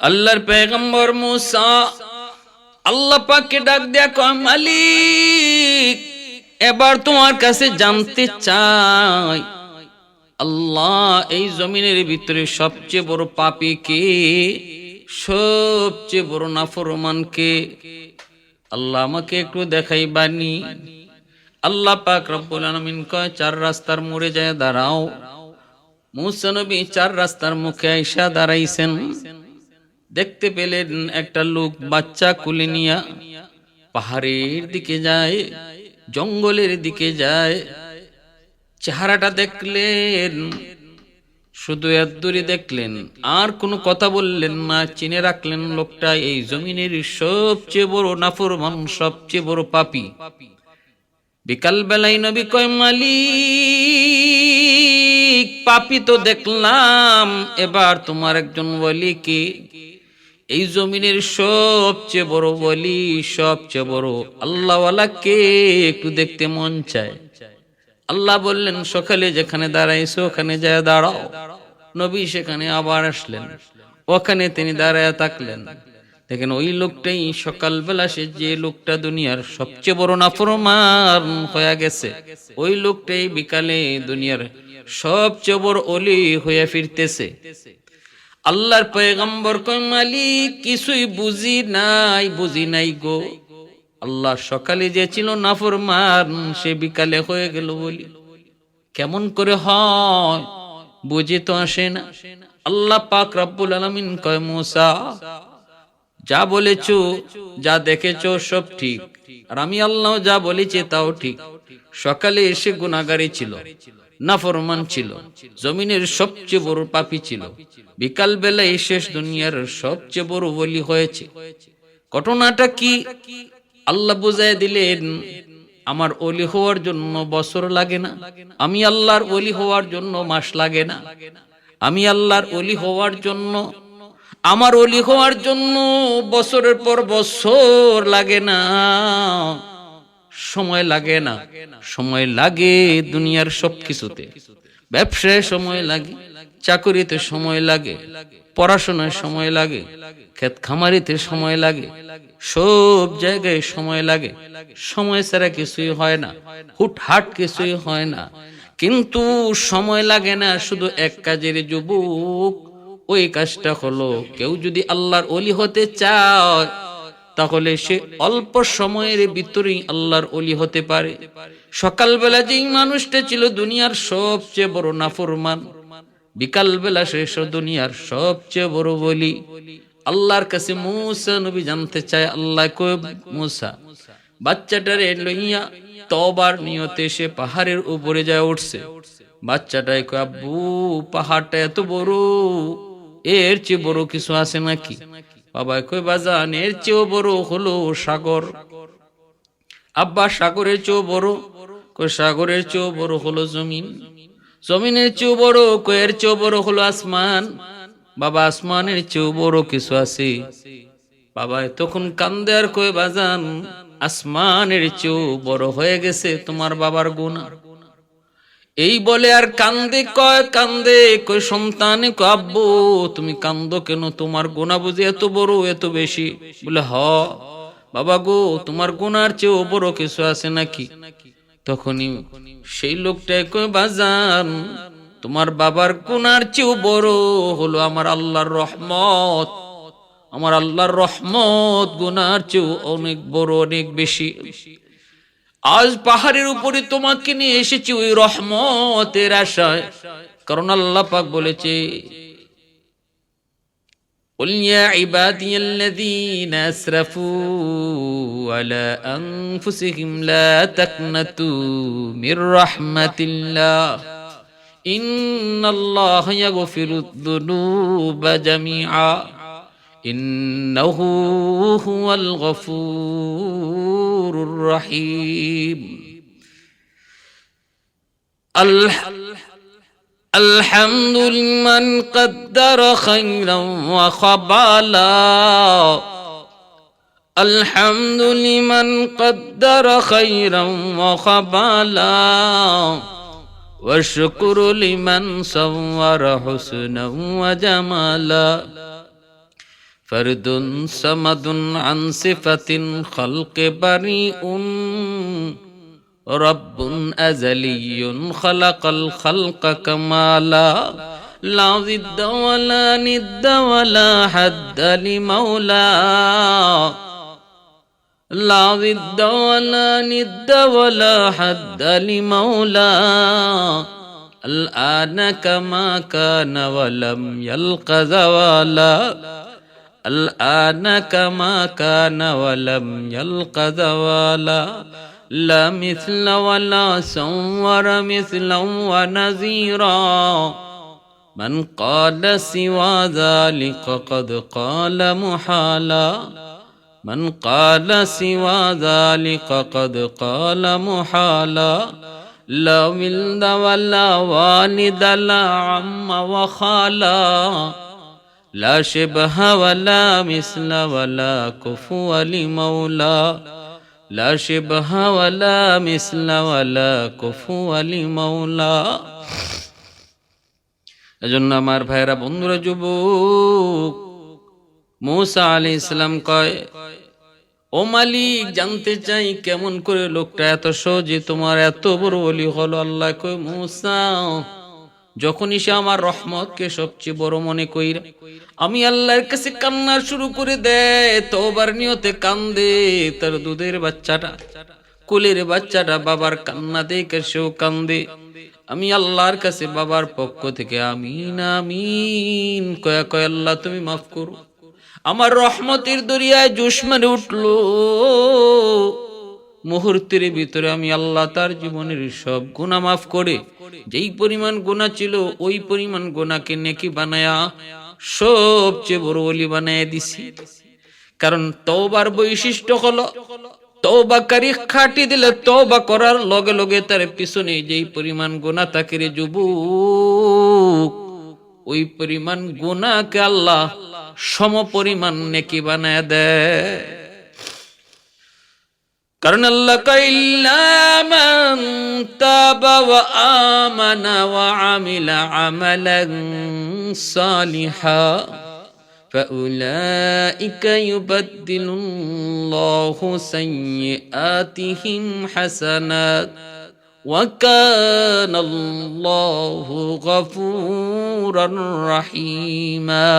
আল্লাহর পয়গম্বর মুসা আল্লাহ পাককে ডাক দেয়া কয়, মালিক এবার তোমার কাছে জানতে চাই, আল্লাহ এই জমিনের ভিতরে সবচেয়ে বড় পাপী কে, সবচেয়ে বড় নাফরমান কে? আল্লাহ আমাকে একটু দেখাইবানি। আল্লাহ পাক রব্বুল আলামিন কয়, চার রাস্তার মোড়ে যায় দাঁড়াও। মুসা নবী চার রাস্তার মুখে আইসা দাঁড়াইছেন। দেখতে পেলেন একটা লোক বাচ্চা কুলে নিয়া পাহাড়ের দিকে যায়, জঙ্গলের দিকে যায়। চেহারাটা দেখলেন, শুধু এতদূরে দেখলেন, আর কোনো কথা বললেন না। চিনে রাখলেন লোকটা এই জমিনের সবচেয়ে বড় নাফরমান, সবচেয়ে বড় পাপী। বিকাল বেলায় নবী কয়, মালিক পাপী তো দেখলাম, এবার তোমার একজন ওলি কে? এই জমিনের সবচেয়ে বড় ওলি, সবচেয়ে বড় আল্লাহওয়ালা কে, একটু দেখতে মন চায়। আল্লাহ বললেন, সকালে যেখানে দাঁড়াইছো ওখানে যায় দাঁড়াও। নবী সেখানে আবার আসলেন, ওখানে তিনি দাঁড়ায় থাকলেন। দেখেন ওই লোকটাই সকালবেলা, সে যে লোকটা দুনিয়ার সবচেয়ে বড় নাফরমান হয়ে গেছে, ওই লোকটাই বিকালে দুনিয়ার সবচেয়ে বড় ওলি হয়ে ফিরতেছে। আল্লাহর পয়গম্বর কয়, মালিক কিছুই বুঝি নাই গো। আল্লাহ সকালে যে ছিল নাফরমান, সে বিকালে হয়ে গেল বলি, কেমন করে হয় বুঝে তো আসে না। আল্লাহ পাক রব্বুল আলামিন কয়, মুসা যা বলেছো, যা দেখেছো সব ঠিক, আর আমি আল্লাহ যা বলেছি তাও ঠিক। সকালে এসে গুনাহগারী ছিল, নাফরমান ছিল, জমিনের সবচেয়ে বড় পাপী ছিল। বিকাল বেলায় শেষ দুনিয়ার সবচেয়ে বড় ওলি হয়েছে। ঘটনাটা কি আল্লাহ বুঝায় দিলেন, আমার ওলি হওয়ার জন্য বছর লাগে না, আমি আল্লাহর ওলি হওয়ার জন্য মাস লাগে না, আমি আল্লাহর ওলি হওয়ার জন্য, আমার ওলি হওয়ার জন্য বছরের পর বছর লাগে না, সময় লাগে না। সময় লাগে দুনিয়ার সবকিছুতে, ব্যবসায় সময় লাগে, চাকরিতে সময় লাগে, পড়াশোনায় সময় লাগে, ক্ষেত খামারিতে সময় লাগে, সব জায়গায় সময় লাগে। সময় ছাড়া কিছুই হয় না, হুটহাট কিছুই হয় না। কিন্তু সময় লাগে না শুধু এক কাজের যুবক, ওই কাজটা হলো, কেউ যদি আল্লাহর ওলি হতে চায় তাহলে সে অল্প সময়ের ভিতরেই আল্লাহর ওলি হতে পারে। সকালবেলা যেই মানুষটা ছিল দুনিয়ার সবচেয়ে বড় নাফরমান, বিকালবেলা শেষ দুনিয়ার সবচেয়ে বড় ওলি। আল্লাহর কাছে মুসা নবী জানতে চায়, আল্লাহ কয়, মুসা বাচ্চাটারে লইয়া তওবার নিয়তে সে পাহাড়ের উপরে যায় উঠছে। বাচ্চাটাই কয়, আব্বু পাহাড়টা এত বড়, এর চেয়ে বড় কিছু আছে নাকি? বাবা কয়, বাজান এর চেয়েও বড় হলো সাগর। আব্বা সাগরের চেয়েও বড়? কয় সাগরের চেয়েও বড় হলো জমিন। জমিনের চেয়েও বড়? কয় এর চেয়েও বড় হলো আসমান। বাবা আসমানের চেয়েও বড় কিছু আছে? বাবা তখন কান্দে আর কয়, বাজান আসমানের চেয়েও বড় হয়ে গেছে তোমার বাবার গুনাহ। এই বলে আর কান্দে, কয় সন্তানে কয়, আব্বু তুমি কান্দো কেন, তোমার গুনাহ বুঝি এত বড়, এত বেশি? বলে হ বাবা গো, তোমার গুনার চেয়েও বড় কিছু আছে নাকি? তখনই সেই লোকটাই কয়, বাজান তোমার বাবার গুনার চেয়েও বড় হলো আমার আল্লাহর রহমত। আমার আল্লাহর রহমত গুনার চেয়েও অনেক বড়, অনেক বেশি। আজ পাহাড়ের উপরে তোমাকে নিয়ে এসেছি ওই রহমতের আশায়, কারণ আল্লাহ পাক বলেছে, قل يا عبادي الذين أسرفوا على أنفسهم لا تقنطوا من رحمة الله إن الله يغفر الذنوب جميعا إنه هو الغفور الرحيم الحمد لمن قدر خيرا وخبالا الحمد لمن قدر خيرا وخبالا والشكر لمن صور حسنا وجمالا ফরদুন সামাদুন আন সিফাতিন খালকে বারিউন রব্বুন আযালিয়্যুন খালাকাল খালকা কামালা লা জিদ্দা ওয়ালা নিদ্দা ওয়ালা হাদ্দা লিমাওলা لا ضد ولا ند ولا حد لمولى الآن كما كان ولم يلق زوالا الآن كما كان ولم يلق زوالا لا مثل ولا صور مثلا ونذيرا من قال سوى ذلك قد قال محالا من قال سوى ذلك قد قال محالا لا ولد ولا والد لا عم وخالا لا شبه ولا مثل ولا كفو لمولا لا شبه ولا مثل ولا كفو لمولا এজন্য আমার ভাইরা বন্ধুরা যুবক মূসা আলাইহিস সালাম কয় ও মালিক জানতে চাই কেমন করে লোকটা এত সহজে তোমার এত বড় ওলি হলো। আল্লাহ কয় মূসা যখনই সে আমার রহমতকে সবচেয়ে বড় মনে কইরা আমি আল্লাহর কাছে কান্না শুরু করে দেয়, তওবার নিয়তে কান্দে, তার দুধের বাচ্চাটা কোলের বাচ্চাটা বাবার কান্না দেখে সেও কান্দে, আমি আল্লাহর কাছে বাবার পক্ষ থেকে আমিন আমিন কয়া কয় আল্লাহ তুমি মাফ করো। আমার রহমতের দরিয়ায় জোশ মেরে উঠলো, মুহূর্তের ভিতরে আমি আল্লাহ তার জীবনের সব গুনাহ মাফ করে যেই পরিমাণ গুনাহ ছিল ওই পরিমাণ গুনাহকে নেকি বানায়া সবচেয়ে বড় ওলি বানায়া দিছি। কারণ তওবার বৈশিষ্ট্য হলো তওবাকারী খাঁটি দিলে তওবা করার লগে লগে তার পিছনে যেই পরিমাণ গুনাহ থাকে রে যুবক, ওই পরিমাণ গুনাহকে আল্লাহ সম পরিমাণ নেকি বানায় দেয়। কারণ আল্লাহ কাইল্লা মান তাবা ওয়া আমানা ওয়া আমিলা আমালান সালিহা ফাউলাইকা ইউবাদদিলুল্লাহু সাইয়্যাতিহিম হাসানাত ওয়া কানাল্লাহু গফুরার রহিমা।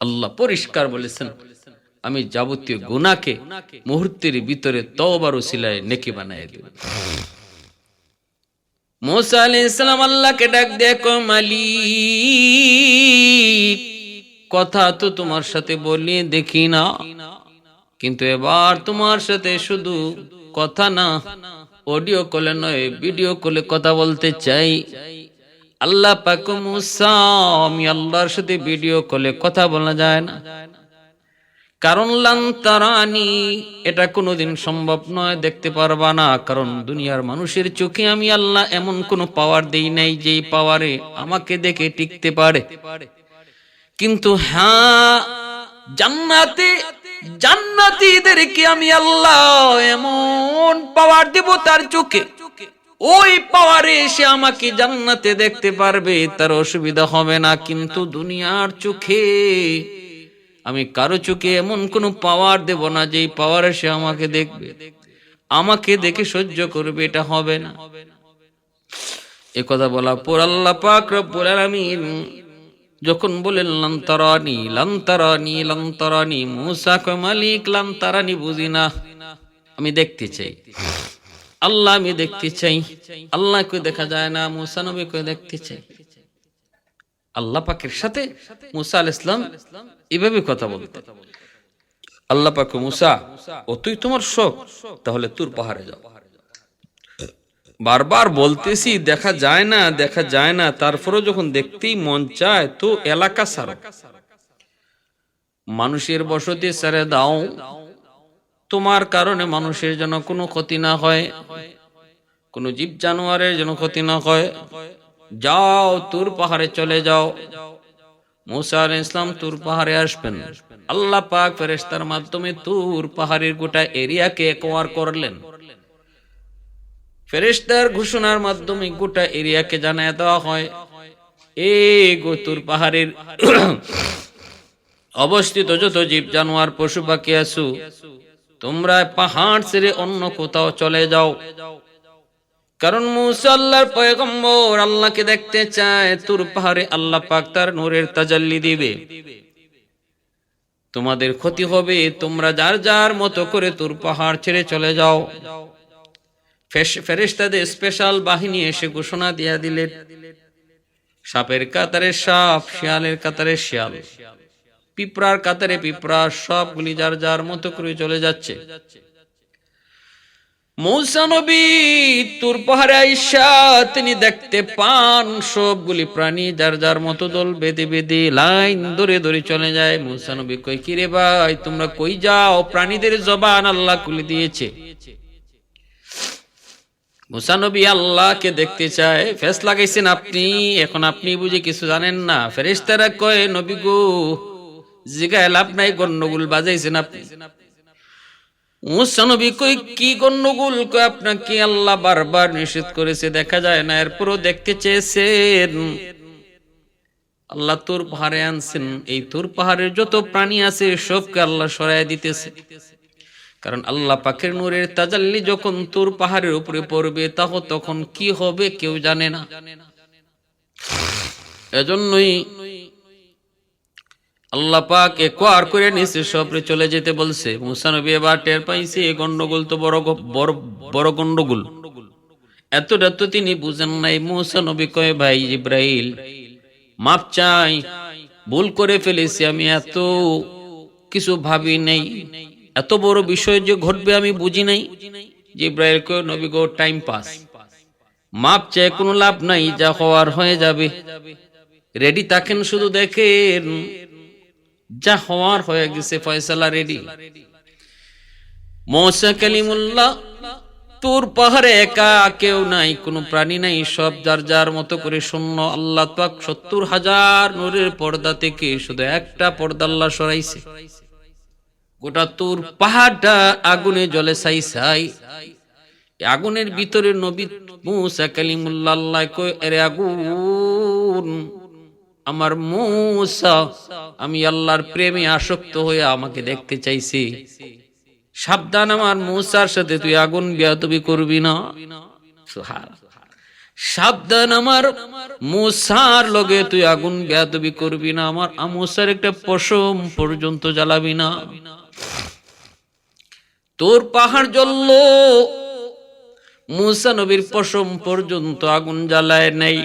আল্লাহ পরিষ্কার বলেছেন আমি যাবতীয় গুনাহকে মুহূর্তের ভিতরে তওবার ওসিলায় নেকি বানায় দেব। মূসা আলাইহিস সালাম আল্লাহকে ডাক দিয়ে কয় মালিক কথা তো তোমার সাথে বলি দেখি না, কিন্তু এবার তোমার সাথে শুধু কথা না অডিও কলে নয় ভিডিও কলে কথা বলতে চাই। আল্লাহ পাক মূসা আমি আল্লাহর সাথে ভিডিও কলে কথা বলা যায় না, কারণ লান তারানি এটা কোনোদিন সম্ভব নয়, দেখতে পারবা না। কারণ দুনিয়ার মানুষের চোখে আমি আল্লাহ এমন কোন পাওয়ার দেই নাই যেই পাওয়ারে আমাকে দেখে টিকতে পারে। কিন্তু হ্যাঁ জান্নাতীদেরকে আমি আল্লাহ এমন পাওয়ার দেব তার চোখে, ওই পাওয়ারে এসে আমাকে জান্নাতে দেখতে পারবে, তার অসুবিধা হবে না। কিন্তু দুনিয়ার চোখে আমি কারো চোখে এমন কোন পাওয়ার দেব না যেই পাওয়ারে সে আমাকে দেখবে, আমাকে দেখে সহ্য করবে, এটা হবে না। এ কথা বলা পর আল্লাহ পাক রব্বুল আলামিন যখন বলেন লান তারানি লান তারানি লান তারানি, মূসা কয় মালিক লান তারানি বুঝি না, আমি দেখতে চাই। আল্লাহ আমি দেখতে চাই, আল্লাহ কই দেখা যায় না, মূসা নবী কই দেখতে চাই। আল্লাহ পাকের সাথে মূসা আলাইহিস সালাম এভাবে কথা বলতেন। আল্লাহ পাক মূসা ও তুই তোমার শোক তাহলে তুর পাহাড়ে যাও। বারবার বলতেছি দেখা যায় না দেখা যায় না, তারপরেও যখন দেখতেই মন চায় তো এলাকা ছাড়ো, মানুষের বসতি ছেড়ে দাও, তোমার কারণে মানুষের যেন কোনো ক্ষতি না হয়, কোনো জীব জানোয়ারের যেন ক্ষতি না হয়। যাও তুর পাহাড়ে চলে যাও। মূসা আলাইহিস সালাম তুর পাহাড়ে আসবেন, আল্লাহ পাক ফেরেশতার মাধ্যমে তুর পাহাড়ের গোটা এরিয়াকে একবার করলেন। ফেরেশতার ঘোষণার মাধ্যমে গোটা এরিয়াকে জানায় দেওয়া হয় এই গো তুর পাহাড়ের অবস্থিত যত জীব জানোয়ার পশু পাখি আছো, তোমরা পাহাড় ছেড়ে অন্য কোথাও চলে যাও। কারণ মুসা আল্লাহর পয়গম্বর, আল্লাহকে দেখতে চায়। তুর পাহাড়ে আল্লাহ পাক তার নূরের তাজাল্লি দিবে। তোমাদের ক্ষতি হবে, তোমরা যার যার মতো করে তুর পাহাড় ছেড়ে চলে যাও। ফেরেশতাদের স্পেশাল বাহিনী এসে ঘোষণা দিয়া দিলেন, সাপের কাতারে সাপ, শিয়ালের কাতারে শিয়াল, পিঁপড়ার কাতারে পিঁপড়া, সবগুলি যার যার মতো করে চলে যাচ্ছে। মূসা নবী তুর পাহাড়ে আইসা তিনি দেখতে পান সবগুলি প্রাণী যার যার মতো দল বেঁধে বেঁধে লাইন ধরে ধরে চলে যায়। মূসা নবী কই, কিরে ভাই তোমরা কই যাও? প্রাণীদের জবান আল্লাহ খুলে দিয়েছে। মূসা নবী আল্লাহকে দেখতে চায়। ফেস লাগাইছেন আপনি, এখন আপনি বুঝি কিছু জানেন না। ফেরেশতারা কয়, নবী গো জিগায় লাভ নাই, গন্ডগোল বাজাইছেন আপনি। মূসা নবী কই, কি গন্ডগোল? কয়, আপনাকে আল্লাহ বারবার নিষেধ করেছে, দেখা যায় না, এরপরও দেখতে চেয়েছেন। আল্লাহ তুর পাহাড়ে আনছেন, এই তুর পাহাড়ের যত প্রাণী আছে সবকে আল্লাহ সরায় দিতেছে। কারণ আল্লাহ পাকের নূরের তাজাল্লি যখন তুর পাহাড়ের উপরে পড়বে, তখন কি হবে কেউ জানে না। এজন্যই আল্লাহ পাক একবার করে নিচে সবরে চলে যেতে বলছে। মূসা নবী এবার টের পাইছে গন্ডগোল তো বড় গন্ডগোল। এতটা তো তিনি বুঝেন নাই। মূসা নবী কয়, ভাই জিব্রাইল মাপ চাই, ভুল করে ফেলেছি, আমি এত কিছু ভাবি নাই, এত বড় বিষয় যে ঘটবে আমি বুঝি নাই। জিব্রাইল কয়, নবী গো টাইম পাস, মাপ চাই কোনো লাভ নাই, যা হওয়ার হয়ে যাবে। রেডি থাকেন, শুধু দেখেন যা হওয়ার হয়ে গেছে, ফয়সালা রেডি। মূসা কালিমুল্লাহ তুর পাহাড়ে একা, কেউ নাই, কোনো প্রাণী নাই, সব যার যার মতো করে শূন্য। আল্লাহ পাক ৭০,০০০ নূরের পর্দা থেকে শুধু একটা পর্দা আল্লাহ সরাইছে। গোটা তুর পাহাড়টা আগুনে জ্বলে ছাই। আগুনের ভিতরে নবী মূসা কালিমুল্লাহ আল্লাহ কয়, এরে আগুন, আমার মূসা আমি আল্লাহর প্রেমে আসক্ত হয়ে আমাকে দেখতে চাইছি, সাবধান, আমার মূসার সাথে তুই আগুন বেয়াদবি করবি না। সাবধান, আমার মূসার লগে তুই আগুন বেয়াদবি করবি না, আমার মূসার একটা পশম পর্যন্ত জ্বালাবি না। তোর পাহাড় জ্বলল, মূসা নবীর পশম পর্যন্ত আগুন জ্বালায় নাই।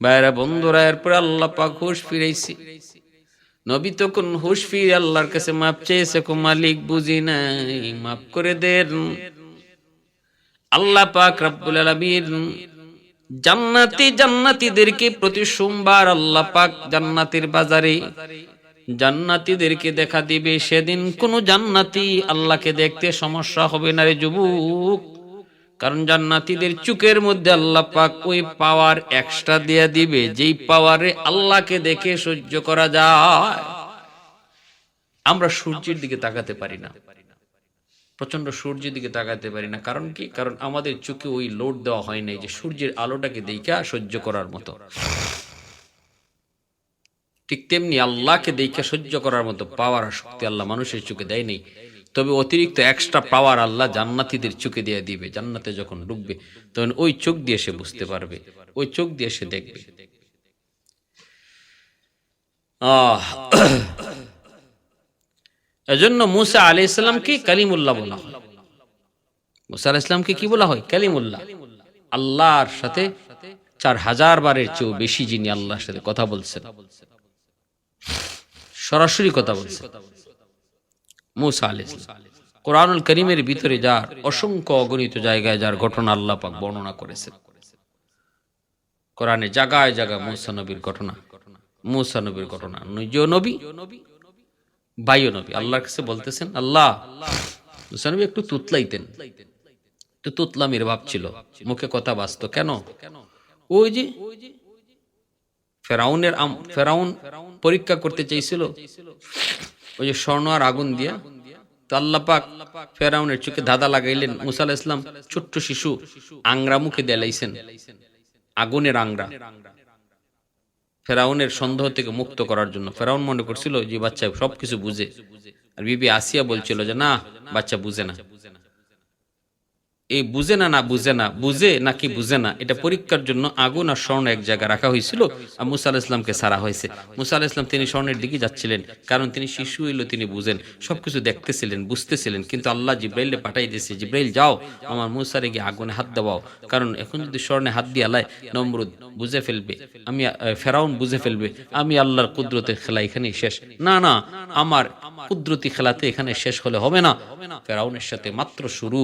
ভাইরা বন্ধুরা, এরপর আল্লাহ পাক হুঁশ ফিরাইছে। নবী তখন হুঁশ ফিরে আল্লাহর কাছে মাপ চেয়েছে, মালিক বুঝি নাই, মাফ করে দেন। আল্লাহ পাক রব্বুল আলামিন জান্নাতীদেরকে প্রতি সোমবার আল্লাহ পাক জান্নাতের বাজারে জান্নাতীদেরকে দেখা দিবে। সেদিন কোন জান্নাতি আল্লাহকে দেখতে সমস্যা হবে না রে যুবক, কারণ জান্নাতীদের চোখের মধ্যে আল্লাহ পাক ওই পাওয়ার এক্সট্রা দিয়ে দিবে, যেই পাওয়ারে আল্লাহকে দেখে সহ্য করা যায়। আমরা সূর্যের দিকে তাকাতে পারি না, প্রচন্ড সূর্যের দিকে তাকাতে পারি না। কারণ কি? কারণ আমাদের চোখে ওই লোড দেওয়া হয় নাই যে সূর্যের আলোটাকে দেখা সহ্য করার মতো। ঠিক তেমনি আল্লাহকে দেখে সহ্য করার মতো পাওয়ার শক্তি আল্লাহ মানুষের চোখে দেয় নেই। তবে অতিরিক্ত এক্সট্রা পাওয়ার আল্লাহ জান্নাতীদের চোখে দিয়ে দিবে। জান্নাতে যখন ঢুকবে তখন ওই চোখ দিয়ে সে বুঝতে পারবে, ওই চোখ দিয়ে সে দেখবে। এজন্য মূসা আলাইহিস সালামকে কালিমুল্লাহ বলা হয়। মূসা আলাইহিস সালামকে কি বলা হয়? কালিমুল্লাহ। আল্লাহর সাথে ৪০০০ বারের চেয়েও বেশি যিনি আল্লাহর সাথে কথা বলছেন, সরাসরি কথা বলছেন, মূসা আলাইহিস সালাম। কোরআনুল কারীমের ভিতরে যার অসংখ্য অগণিত জায়গায় যার ঘটনা আল্লাহ পাক বর্ণনা করেছেন। কোরআনে জায়গায় জায়গায় মূসা নবীর ঘটনা, মূসা নবীর ঘটনা। নিজেও নবী, ভাইও নবী। আল্লাহর কাছে বলতেছেন, আল্লাহ, মূসা নবী একটু তুতলাইতেন, একটু তুতলামির ভাব ছিল, মুখে কথা বাজতো। কেন? ওই যে ফেরাউন পরীক্ষা করতে চাইছিল ওই যে স্বর্ণ আর আগুন দিয়া। তো আল্লাহ পাক ফেরাউনের চোখে ধাঁধা লাগাইলেন। মূসা আলাইহিস সালাম ছোট্ট শিশু, আংরা মুখে দেলাইছেন, আগুনের আংরা। ফেরাউনের সন্দেহ থেকে মুক্ত করার জন্য। ফেরাউন মনে করছিল যে বাচ্চা সবকিছু বুঝে, আর বিবি আসিয়া বলছিল যে না, বাচ্চা বুঝে না। এই বুঝে না, বুঝে নাকি বুঝে না, এটা পরীক্ষার জন্য আগুন আর স্বর্ণ এক জায়গায় রাখা হয়েছিল, আর মুসা আলাইহিস সালামকে ছাড়া হয়েছে। মুসা আলাইহিস সালাম তিনি স্বর্ণের দিকে যাচ্ছিলেন, কারণ তিনি শিশু হইল, তিনি বুঝেন, সবকিছু দেখতেছিলেন, বুঝতেছিলেন। কিন্তু আল্লাহ জিব্রাইলকে পাঠাই দিয়েছে, জিব্রাইল যাও আমার মুসারে গিয়ে আগুনে হাত দেওয়াও, কারণ এখন যদি স্বর্ণে হাত দিয়ে আলায় নমরুদ বুঝে ফেলবে, আমি ফেরাউন বুঝে ফেলবে আমি আল্লাহর কুদরতের খেলা এখানেই শেষ। না না, আমার কুদরতি খেলাতে এখানে শেষ হলে হবে না, ফেরাউনের সাথে মাত্র শুরু।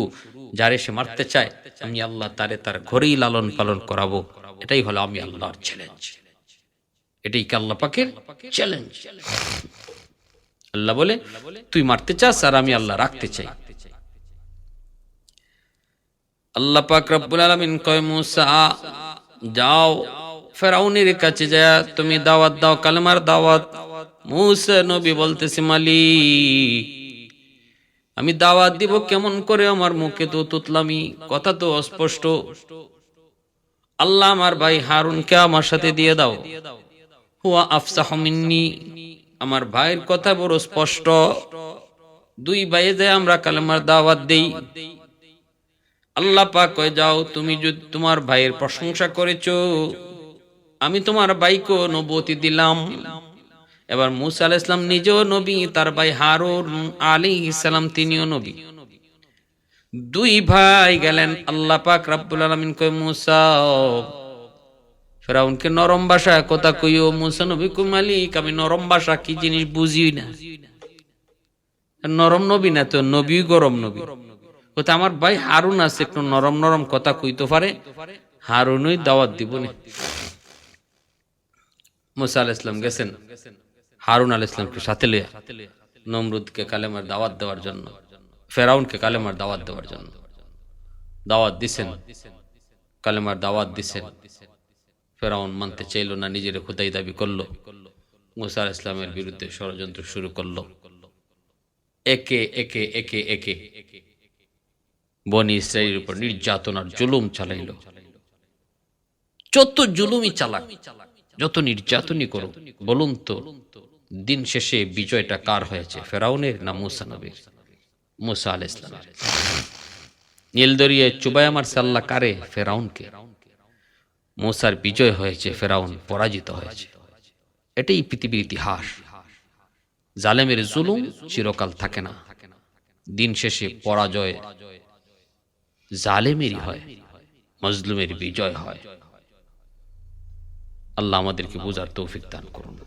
যারে সে মারতে চায় আমি আল্লাহ তারে তার ঘরেই লালন পালন করাবো। এটাই হলো আমি আল্লাহর চ্যালেঞ্জ, এটাই কি আল্লাহ পাকের চ্যালেঞ্জ। আল্লাহ বলে তুই মারতে চাস আর আমি আল্লাহ রাখতে চাই। আল্লাহ পাক রব্বুল আলামিন কয় মুসা যাও ফেরাউনের কাছে যা তুমি দাওয়াত দাও, কালেমার দাওয়াত। মুসা নবী বলতেছে মালিক আমি দাওয়াত দিব কেমন করে, আমার মুখে তো তুতলামি, কথা তো অস্পষ্ট। আল্লাহ আমার ভাই হারুনকে আমার সাথে দিয়ে দাও, হুয়া আফসাহু মিন্নি, আমার ভাইয়ের কথা বড় স্পষ্ট। দুই ভাইয়ে যায় আমরা কালেমার দাওয়াত দেই। আল্লাহ পাক কয় যাও, তুমি যদি তোমার ভাইয়ের প্রশংসা করেছো, আমি তোমার ভাইকে নবুয়তি দিলাম। এবার মুসা আলাইহিস সালাম নিজেও নবী, তার ভাই হারুন আলাইহিস সালাম তিনিও নবী। দুই ভাই গেলেন, আল্লাহ পাক রব্বুল আলামিন কয় মুসা ফেরাউনকে নরম ভাষায় কথা কইও। মুসা নবী কয় মালিক আমি নরম ভাষা কি জিনিস বুঝিই না। নরম নবী না তো, নবী গরম নবী। কোথা আমার ভাই হারুন আছে, একটু নরম নরম কথা কইতে পারে, হারুনই দাওয়াত দিব না। মুসা আলাইহিস সালাম গেছেন হারুন আলাইহিস সালামকে সাথে লইয়া নমরুদকে কালেমার দাওয়াত দেওয়ার জন্য, ফেরাউনকে কালেমার দাওয়াত দেওয়ার জন্য দাওয়াত দিছেন, কালেমার দাওয়াত দিছেন। ফেরাউন মানতে চাইল না, নিজের খোদাই দাবি করলো, মুসা আলাইহিস সালামের বিরুদ্ধে ষড়যন্ত্র শুরু করলো। একে একে একে একে বনি ইসরাইলের উপর নির্যাতন আর জুলুম চালাইল। যত জুলুমই চালাক, যত নির্যাতনই করো, বলুন তো দিন শেষে বিজয়টা কার হয়েছে, ফেরাউনের না মুসা নবীর? মুসা আলাইহিস সালামের। নীল দরিয়ায় চুবায়া মারছে আল্লাহ কারে? ফেরাউনকে। মুসার বিজয় হয়েছে, ফেরাউন পরাজিত হয়েছে। এটাই পৃথিবীর ইতিহাস। জালেমের জুলুম চিরকাল থাকে না, দিন শেষে পরাজয় জালেমেরই হয়, মজলুমের বিজয় হয়। আল্লাহ আমাদেরকে বুঝার তৌফিক দান করুন।